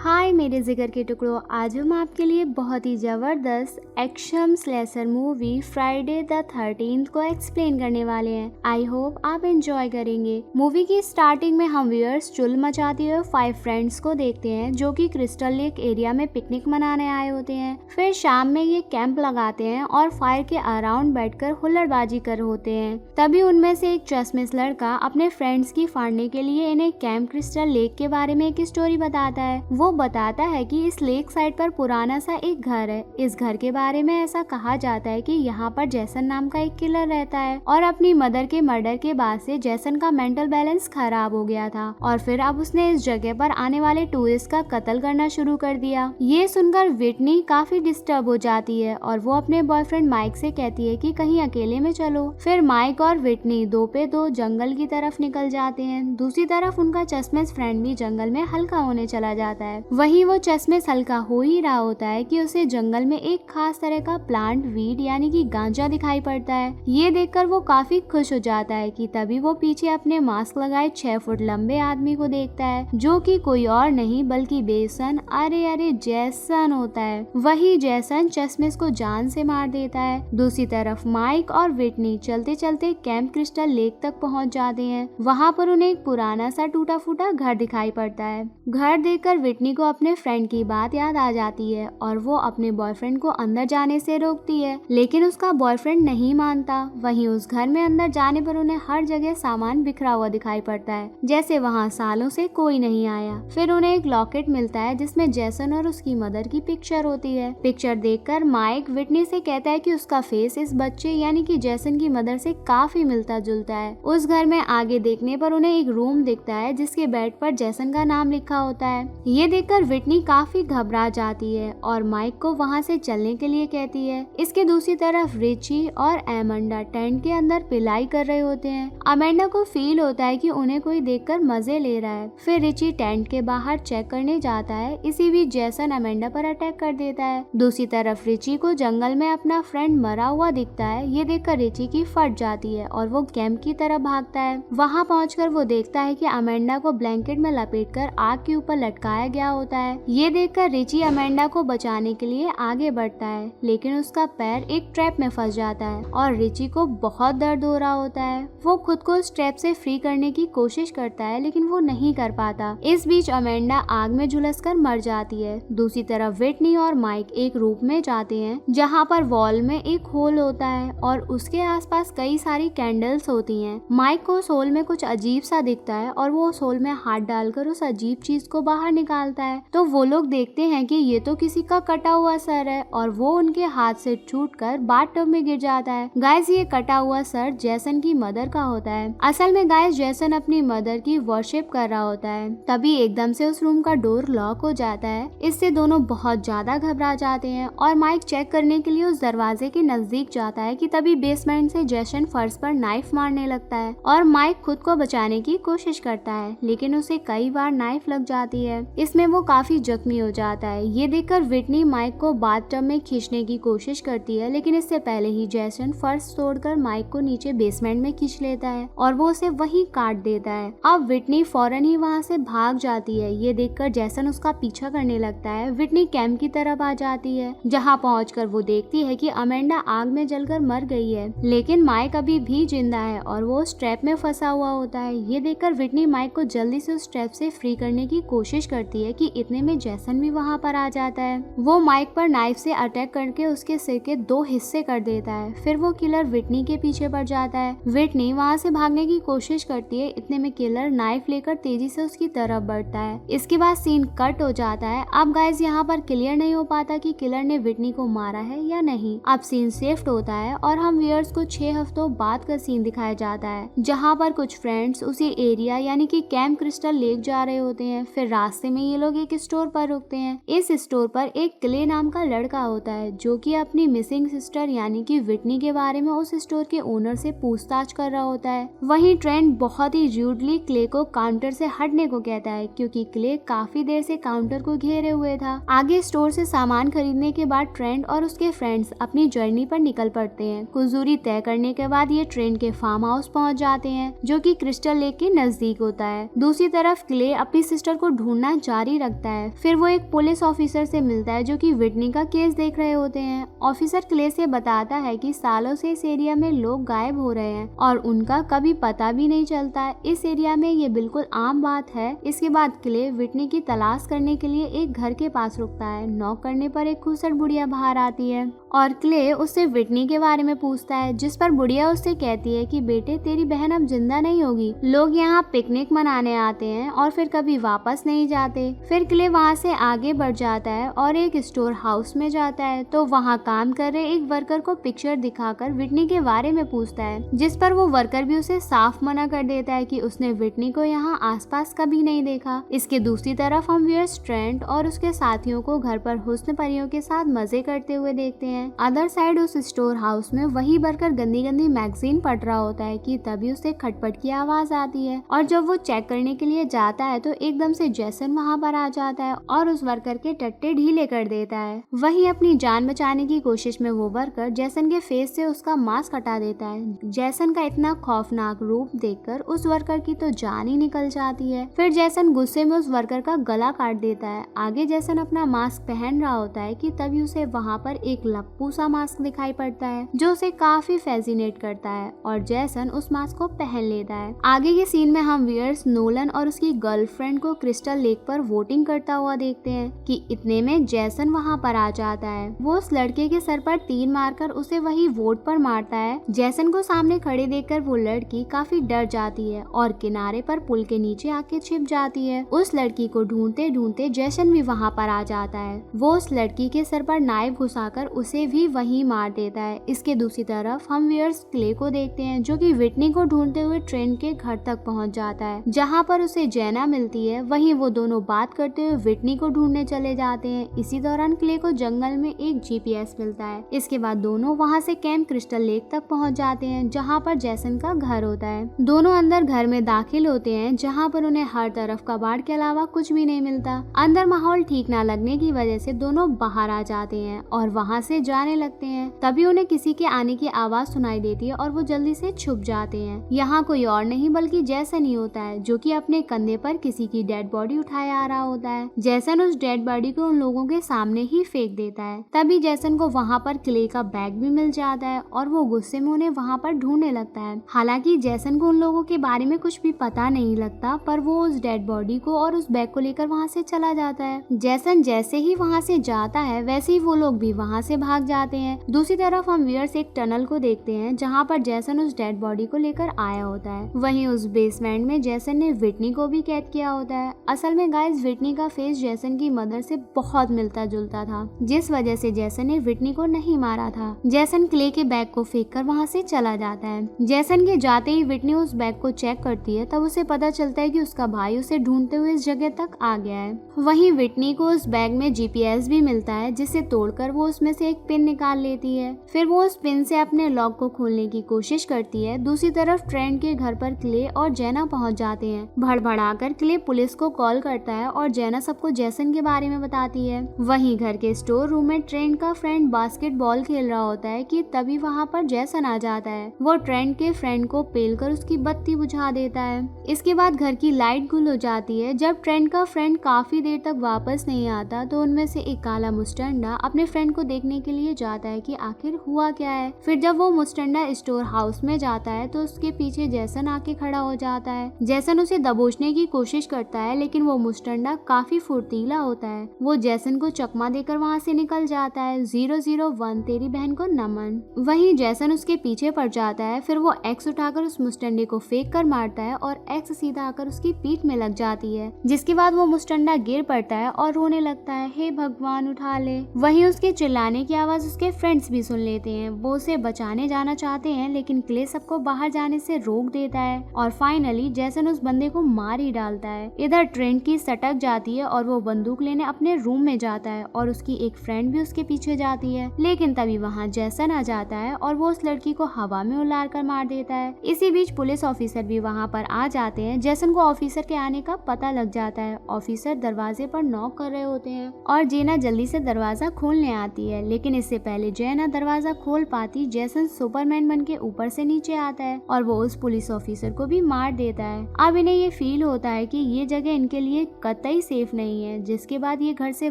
हाय मेरे जिगर के टुकड़ों, आज हम आपके लिए बहुत ही ज़बरदस्त action slasher movie Friday the 13th को एक्सप्लेन करने वाले हैं। आई होप आप एंजॉय करेंगे। मूवी की स्टार्टिंग में हम व्यूअर्स चुल मचाते हुए 5 फ्रेंड्स को देखते हैं जो कि क्रिस्टल लेक एरिया में पिकनिक मनाने आए होते हैं। फिर शाम में ये कैंप लगाते हैं और फायर के अराउंड बैठकर हुल्लड़बाजी कर होते हैं। तभी उनमें से एक चश्मिश लड़का अपने फ्रेंड्स की फाड़ने के लिए इन्हें कैंप क्रिस्टल लेक के बारे में एक स्टोरी बताता है। वो बताता है कि इस लेक साइड पर पुराना सा एक घर है। इस घर के बारे में ऐसा कहा जाता है कि यहाँ पर जैसन नाम का एक किलर रहता है और अपनी मदर के मर्डर के बाद से जैसन का मेंटल बैलेंस खराब हो गया था और फिर अब उसने इस जगह पर आने वाले टूरिस्ट का कत्ल करना शुरू कर दिया। ये सुनकर विटनी काफी डिस्टर्ब हो जाती है और वो अपने बॉयफ्रेंड माइक से कहती है कि कहीं अकेले में चलो। फिर माइक और विटनी 2 पे 2 जंगल की तरफ निकल जाते हैं। दूसरी तरफ उनका चश्मिश फ्रेंड भी जंगल में हल्का होने चला जाता है। वहीं वो चश्मिश हल्का हो ही रहा होता है कि उसे जंगल में एक खास तरह का प्लांट वीड यानी कि गांजा दिखाई पड़ता है। ये देखकर वो काफी खुश हो जाता है कि तभी वो पीछे अपने मास्क लगाए 6 फुट लंबे आदमी को देखता है जो कि कोई और नहीं बल्कि बेसन अरे जैसन होता है। वही जैसन चश्मिश को जान से मार देता है। दूसरी तरफ माइक और विटनी चलते चलते कैंप क्रिस्टल लेक तक पहुंच जाते हैं। वहाँ पर उन्हें एक पुराना सा टूटा फूटा घर दिखाई पड़ता है। घर देखकर विटनी को अपने फ्रेंड की बात याद आ जाती है और वो अपने बॉयफ्रेंड को अंदर जाने से रोकती है, लेकिन उसका बॉयफ्रेंड नहीं मानता। वहीं उस घर में अंदर जाने पर उन्हें हर जगह सामान बिखरा हुआ दिखाई पड़ता है, जैसे वहाँ सालों से कोई नहीं आया। फिर उन्हें एक लॉकेट मिलता है जिसमें जैसन और उसकी मदर की पिक्चर होती है। पिक्चर देखकर माइक विटनी से कहता है कि उसका फेस इस बच्चे यानी कि जैसन की मदर से काफी मिलता जुलता है। उस घर में आगे देखने पर उन्हें एक रूम दिखता है जिसके बेड पर जैसन का नाम लिखा होता है। ये देखकर विटनी काफी घबरा जाती है और माइक को वहाँ से चलने के लिए कहती है। इसके दूसरी तरफ रिची और एमेंडा टेंट के अंदर पिलाई कर रहे होते हैं। अमेंडा को फील होता है कि उन्हें कोई देखकर मजे ले रहा है। फिर रिची टेंट के बाहर चेक करने जाता है। इसी बीच जैसन अमेंडा पर अटैक कर देता है। दूसरी तरफ रिची को जंगल में अपना फ्रेंड मरा हुआ दिखता है। ये देखकर रिची की फट जाती है और वो कैंप की तरफ भागता है। वहाँ पहुंचकर वो देखता है कि अमेंडा को ब्लैंकेट में लपेटकर आग के ऊपर लटकाया गया होता है। ये देखकर रिची अमेंडा को बचाने के लिए आगे बढ़ता है, लेकिन उसका पैर एक ट्रैप में फंस जाता है और रिची को बहुत दर्द हो रहा होता है। वो खुद को उस ट्रैप से फ्री करने की कोशिश करता है, लेकिन वो नहीं कर पाता। इस बीच अमेंडा आग में झुलसकर मर जाती है। दूसरी तरफ विटनी और माइक एक रूम में जाते हैं जहाँ पर वॉल में एक होल होता है और उसके आसपास कई सारी कैंडल्स होती हैं। माइक को उस होल में कुछ अजीब सा दिखता है और वो उस होल में हाथ डालकर उस अजीब चीज को बाहर निकालता है। तो वो लोग देखते हैं कि ये तो किसी का कटा हुआ सर है और वो उनके हाथ से छूटकर बाथटब में गिर जाता है। गाइस, ये कटा हुआ सर जैसन की मदर का होता है। असल में गाइस, जैसन अपनी मदर की वर्शिप कर रहा होता है। तभी एकदम से उस रूम का डोर लॉक हो जाता है। इससे दोनों बहुत ज्यादा घबरा जाते हैं और माइक चेक करने के लिए उस दरवाजे के नजदीक जाता है कि तभी बेसमेंट से जैसन फर्श पर नाइफ मारने लगता है और माइक खुद को बचाने की कोशिश करता है, लेकिन उसे कई बार नाइफ लग जाती है। इसमें वो काफी जख्मी हो जाता है। ये देखकर विटनी माइक को बाथटब में खींचने की कोशिश करती है, लेकिन इससे पहले ही जैसन फर्श तोड़कर माइक को नीचे बेसमेंट में खींच लेता है और वो उसे वहीं काट देता है। अब विटनी फौरन ही वहाँ से भाग जाती है। ये देखकर जैसन उसका पीछा करने लगता है। विटनी कैंप की तरफ आ जाती है, जहाँ पहुंचकर वो देखती है कि अमेंडा आग में जलकर मर गई है, लेकिन माइक अभी भी जिंदा है और वो उस ट्रैप में फंसा हुआ होता है। ये देखकर विटनी माइक को जल्दी से उस ट्रैप से फ्री करने की कोशिश करती है कि इतने में जैसन भी वहाँ पर आ जाता है। वो माइक पर नाइफ से अटैक करके उसके सिर के 2 हिस्से कर देता है। फिर वो किलर विटनी के पीछे पड़ जाता है। विटनी वहाँ से भागने की कोशिश करती है। इतने में किलर नाइफ लेकर तेजी से उसकी तरफ बढ़ता है। इसके बाद सीन कट हो जाता है। अब गाइस, यहाँ पर क्लियर नहीं हो पाता कि किलर ने विटनी को मारा है या नहीं। अब सीन शिफ्ट होता है और हम व्यूअर्स को 6 हफ्तों बाद का सीन दिखाया जाता है, जहाँ पर कुछ फ्रेंड्स उसी एरिया यानी कि कैंप क्रिस्टल लेक जा रहे होते हैं। फिर रास्ते में ये लोग एक स्टोर पर रुकते हैं। इस स्टोर पर एक क्ले नाम का लड़का होता है जो कि अपनी मिसिंग सिस्टर यानी कि विटनी के बारे में उस स्टोर के ओनर से पूछताछ कर रहा होता है। वहीं ट्रेंट बहुत ही रूडली क्ले को काउंटर से हटने को कहता है क्योंकि क्ले काफी देर से काउंटर को घेरे हुए था। आगे स्टोर से सामान खरीदने के बाद ट्रेंट और उसके फ्रेंड्स अपनी जर्नी पर निकल पड़ते हैं। कुछ दूरी तय करने के बाद ये ट्रेंट के फार्म हाउस पहुंच जाते हैं जो कि क्रिस्टल लेक के नजदीक होता है। दूसरी तरफ क्ले अपनी सिस्टर को ढूंढना जारी रखता लगता है। फिर वो एक पुलिस ऑफिसर से मिलता है जो कि विटनी का केस देख रहे होते हैं। ऑफिसर क्ले से बताता है कि सालों से इस एरिया में लोग गायब हो रहे हैं और उनका कभी पता भी नहीं चलता। इस एरिया में ये बिल्कुल आम बात है। इसके बाद क्ले विटनी की तलाश करने के लिए एक घर के पास रुकता है। नॉक करने पर एक खूबसूरत बुढ़िया बाहर आती है और क्ले उससे विटनी के बारे में पूछता है, जिस पर बुढ़िया उससे कहती है कि बेटे तेरी बहन अब जिंदा नहीं होगी। लोग यहाँ पिकनिक मनाने आते हैं और फिर कभी वापस नहीं जाते। फिर क्ले वहाँ से आगे बढ़ जाता है और एक स्टोर हाउस में जाता है तो वहाँ काम कर रहे एक वर्कर को पिक्चर दिखाकर विटनी के बारे में पूछता है, जिस पर वो वर्कर भी उसे साफ मना कर देता है कि उसने विटनी को यहाँ आसपास कभी नहीं देखा। इसके दूसरी तरफ हम व्यूअर्स ट्रेंट और उसके साथियों को घर पर हुस्न परियों के साथ मजे करते हुए देखते हैं। अदर साइड उस स्टोर हाउस में वही वर्कर गंदी गंदी मैगजीन पढ़ रहा होता है कि तभी उसे खटपट की आवाज आती है और जब वो चेक करने के लिए जाता है तो एकदम से जैसन वहाँ पर आ जाता है और उस वर्कर के टट्टे ढीले कर देता है। वहीं अपनी जान बचाने की कोशिश में वो वर्कर जैसन के फेस से उसका मास्क हटा देता है। जैसन का इतना खौफनाक रूप देखकर उस वर्कर की तो जान ही निकल जाती है। फिर जैसन गुस्से में उस वर्कर का गला काट देता है। आगे जैसन अपना मास्क पहन रहा होता है कि तभी उसे वहाँ पर एक लप्पू सा मास्क दिखाई पड़ता है जो उसे काफी फैसिनेट करता है और जैसन उस मास्क को पहन लेता है। आगे के सीन में हम व्यूअर्स नोलन और उसकी गर्लफ्रेंड को क्रिस्टल लेक पर वोटिंग करता हुआ देखते हैं कि इतने में जैसन वहाँ पर आ जाता है। वो उस लड़के के सर पर तीर मारकर उसे वही वोट पर मारता है। जैसन को सामने खड़े देखकर वो लड़की काफी डर जाती है और किनारे पर पुल के नीचे आके छिप जाती है। उस लड़की को ढूंढते ढूंढते जैसन भी वहाँ पर आ जाता है। वो उस लड़की के सर पर नाइफ घुसाकर उसे भी वहीं मार देता है। इसके दूसरी तरफ हम व्यूअर्स क्ले को देखते हैं जो कि विटनी को ढूंढते हुए ट्रेन के घर तक पहुंच जाता है जहां पर उसे जैना मिलती है। वहीं वो दोनों बात करते हुए विटनी को ढूंढने चले जाते हैं। इसी दौरान क्ले को जंगल में एक जीपीएस मिलता है। इसके बाद दोनों वहां से कैंप क्रिस्टल लेक तक पहुंच जाते हैं जहां पर जैसन का घर होता है। दोनों अंदर घर में दाखिल होते हैं जहां पर उन्हें हर तरफ कबाड़ के अलावा कुछ भी नहीं मिलता। अंदर माहौल ठीक ना लगने की वजह से दोनों बाहर आ जाते हैं और वहां से जाने लगते हैं। तभी उन्हें किसी के आने की आवाज सुनाई देती है और वो जल्दी से छुप जाते हैं। यहाँ कोई और नहीं बल्कि जैसन ही होता है जो कि अपने कंधे पर किसी की डेड बॉडी उठाए आ रहा होता है। जैसन उस डेड बॉडी को उन लोगों के सामने ही फेंक देता है। तभी जैसन को वहाँ पर क्ले का बैग भी मिल जाता है और वो गुस्से में उन्हें वहाँ पर ढूंढने लगता है। हालांकि जैसन को उन लोगों के बारे में कुछ भी पता नहीं लगता, पर वो उस डेड बॉडी को और उस बैग को लेकर वहाँ से चला जाता है। जैसन जैसे ही वहाँ से जाता है वैसे ही वो लोग भी वहाँ से भाग जाते हैं। दूसरी तरफ हम व्यूअर्स एक टनल को देखते हैं जहाँ पर जैसन उस डेड बॉडी को लेकर आया होता है। वहीं उस बेसमेंट में जैसन ने विटनी को भी कैद किया होता है। असल में गाइस विटनी का फेस जैसन की मदर से बहुत मिलता जुलता था, जिस वजह से जैसन ने विटनी को नहीं मारा था। जैसन क्ले के बैग को फेंक कर वहाँ से चला जाता है। जैसन के जाते ही विटनी उस बैग को चेक करती है, तब उसे पता चलता है कि उसका भाई उसे ढूंढते हुए इस जगह तक आ गया है। वहीं विटनी को उस बैग में जीपीएस भी मिलता है जिसे तोड़कर वो उसमें से एक पिन निकाल लेती है। फिर वो उस पिन से अपने लॉक को खोलने की कोशिश करती है। दूसरी तरफ ट्रेंट के घर पर क्ले और जैना पहुंच जाते हैं। भड़बड़ाकर क्ले पुलिस को कॉल करता है और जैना सबको जैसन के बारे में बताती है। वहीं घर के स्टोर रूम में ट्रेंट का फ्रेंड बास्केटबॉल खेल रहा होता है कि तभी वहां पर जैसन आ जाता है। वो ट्रेंट के फ्रेंड को पेलकर उसकी बत्ती बुझा देता है। इसके बाद घर की लाइट गुल हो जाती है। जब ट्रेंट का फ्रेंड काफी देर तक वापस नहीं आता तो उनमें से एक काला मुस्टंडा अपने फ्रेंड को देखने के लिए जाता है कि आखिर हुआ क्या है। फिर जब वो मुस्टंडा स्टोर हाउस में जाता है तो उसके पीछे जैसन आके खड़ा हो जाता है। जैसन उसे दबोचने की कोशिश करता है लेकिन वो मुस्टंडा काफी फुर्तीला होता है। वो जैसन को चकमा देकर वहाँ से निकल जाता है। 001 तेरी बहन को नमन। वहीं जैसन उसके पीछे पड़ जाता है। फिर वो एक्स उठाकर उस मुस्टंडे को फेंक कर मारता है और एक्स सीधा आकर उसकी पीठ में लग जाती है, जिसके बाद वो मुस्टंडा गिर पड़ता है और रोने लगता है, हे भगवान उठा ले। वहीं उसके चिल्लाने की आवाज उसके फ्रेंड्स भी सुन लेते हैं। वो उसे बचाने जाना चाहते हैं लेकिन क्ले सबको बाहर जाने से रोक देता है और फाइनली जैसन उस बंदे को मार ही डालता है। इधर ट्रेंट की सटक जाती है और वो बंदूक लेने अपने रूम में जाता है और उसकी एक फ्रेंड भी उसके पीछे जाती है, लेकिन तभी वहाँ जैसन आ जाता है और वो उस लड़की को हवा में उलार कर मार देता है। इसी बीच पुलिस ऑफिसर भी वहाँ पर आ जाते हैं। जैसन को ऑफिसर के आने का पता लग जाता है। ऑफिसर दरवाजे पर नॉक कर रहे होते हैं और जेना जल्दी से दरवाजा खोलने आती है, लेकिन इससे पहले जेना दरवाजा खोल पाती जैसन सुपरमैन बन के ऊपर से नीचे आता है और वो उस पुलिस ऑफिसर को भी मार देता है। अब इन्हें ये फील होता है कि ये जगह इनके लिए कतई सेफ नहीं है, जिसके बाद ये घर से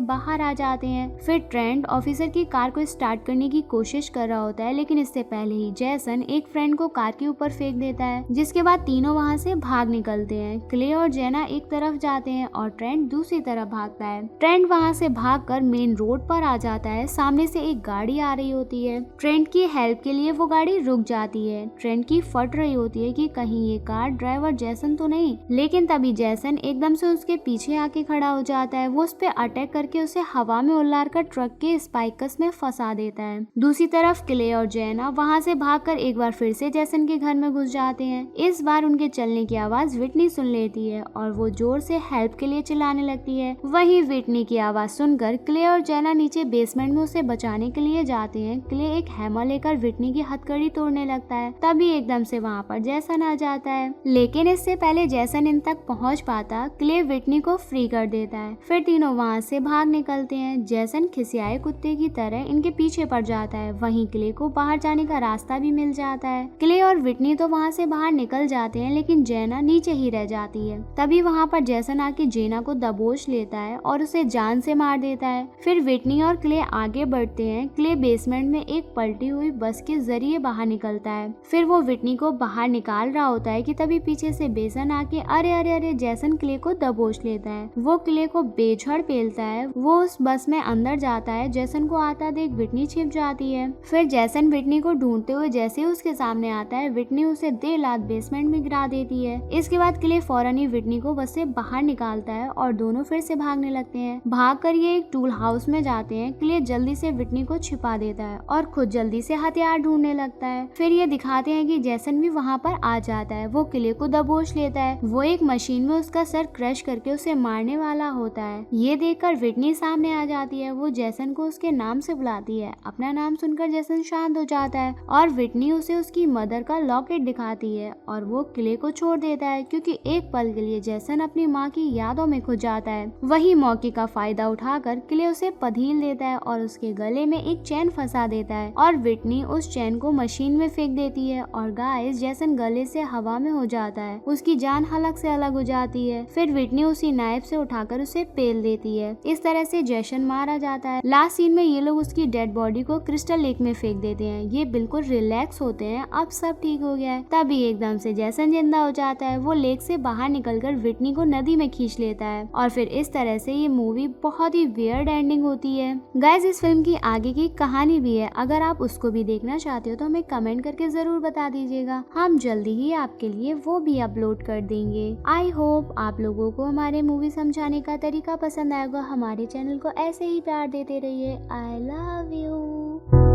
बाहर आ जाते हैं। फिर ट्रेंट ऑफिसर की कार को स्टार्ट करने की कोशिश कर रहा होता है, लेकिन इससे पहले ही जैसन एक फ्रेंड को कार के ऊपर फेंक देता है, जिसके बाद तीनों वहाँ से भाग निकलते हैं। क्ले और जेना एक तरफ जाते हैं और ट्रेंट दूसरी तरफ भागता है। ट्रेंट वहाँ से भागकर मेन रोड पर आ जाता है। सामने से एक गाड़ी आ रही होती है। ट्रेंट की हेल्प के लिए वो गाड़ी रुक जाती है। ट्रेंट की फट रही होती है कि कहीं ये कार ड्राइवर जैसन तो नहीं, लेकिन तभी जैसन एकदम से उसके पीछे आके खड़ा हो जाता है। वो उस पे अटैक करके उसे हवा में उल्लार कर ट्रक के स्पाइकस में फंसा देता है। दूसरी तरफ क्ले और जेना वहाँ से भागकर एक बार फिर से जैसन के घर में घुस जाते हैं। इस बार उनके चलने की आवाज विटनी सुन लेती है और वो जोर से हेल्प के लिए चिल्लाने लगती है। वहीं विटनी की आवाज सुनकर क्ले और जेना नीचे बेसमेंट में उसे बचाने के लिए जाते हैं। क्ले एक हैमर लेकर विटनी की हथकड़ी तोड़ने लगता है, तभी एकदम से वहाँ पर जैसन आ जाता है। लेकिन इससे पहले जैसन इन तक पहुँच पाता, क्ले विटनी को फ्री कर देता है। फिर तीनों वहाँ से भाग निकलते हैं। जैसन खिसियाए कुत्ते की तरह इनके पीछे पड़ जाता है। वहीं क्ले को बाहर जाने का रास्ता भी मिल जाता है। क्ले और विटनी तो वहाँ से बाहर निकल जाते हैं, लेकिन जेना नीचे ही रह जाती है। तभी वहाँ पर जैसन आके जेना को दबोच लेता है और उसे जान से मार देता है। फिर विटनी और क्ले आगे बढ़ते हैं। क्ले बेसमेंट में एक पलटी हुई बस के जरिए बाहर निकलता है। फिर वो विटनी को बाहर निकाल रहा होता है कि तभी पीछे से बेसन आके अरे अरे अरे जैसन क्ले को दबोच लेता है। वो क्ले को बेझड़ पेलता है। वो उस बस में अंदर जाता है। जैसन को आता देख विटनी छिप जाती है। फिर जैसन विटनी को ढूंढते हुए जैसे ही उसके सामने आता है, विटनी उसे दे लात बेसमेंट में गिरा देती है। इसके बाद क्ले फौरन ही विटनी को बस से बाहर निकालता है और दोनों फिर से भागने लगते हैं। भागकर ये एक टूल हाउस में जाते हैं। क्ले जल्दी से विटनी को छिपा देता है और खुद जल्दी से हथियार ढूंढने लगता है। फिर ये दिखाते हैं कि जैसन भी वहाँ पर आ जाता है। वो क्ले को दबोच लेता है। वो एक मशीन में उसका सर क्रश करके उसे मारने वाला होता है। ये देखकर विटनी सामने आ जाती है। वो जैसन को उसके नाम से बुलाती है। अपना नाम सुनकर जैसन शांत हो जाता है और विटनी उसे उसकी मदर का लॉकेट दिखाती है और वो क्ले को छोड़ देता है, क्योंकि एक पल के लिए जैसन अपनी माँ की यादों में खो जाता है। वही मौके का फायदा उठाकर क्ले उसे पधील देता है और उसके गले में एक चैन फंसा देता है और विटनी उस चैन को मशीन में फेंक देती है और गाइस जैसन गले से हवा में हो जाता है। उसकी जान हलक से अलग हो जाती है। फिर विटनी उसी नाइफ से उठाकर उसे पेल देती है। इस तरह से जैसन मारा जाता है। लास्ट सीन में ये लोग उसकी डेड बॉडी को क्रिस्टल लेक में फेंक देते हैं। ये बिल्कुल रिलैक्स होते हैं, अब सब ठीक हो गया है। तभी एकदम से जैसन जिंदा हो जाता है। वो लेक से बाहर निकलकर विटनी को नदी में खींच लेता है और फिर इस तरह से ये मूवी बहुत ही वियर्ड एंडिंग होती है। गाइस इस फिल्म की आगे की कहानी भी है, अगर आप उसको भी देखना चाहते हो तो हमें कमेंट करके जरूर बता दीजिएगा। हम जल्दी ही आपके लिए वो भी अपलोड कर देंगे। आई होप आप लोगों को हमारे मूवी समझाने का तरीका पसंद आएगा। हमारे चैनल को ऐसे ही प्यार देते रहिए। I love you.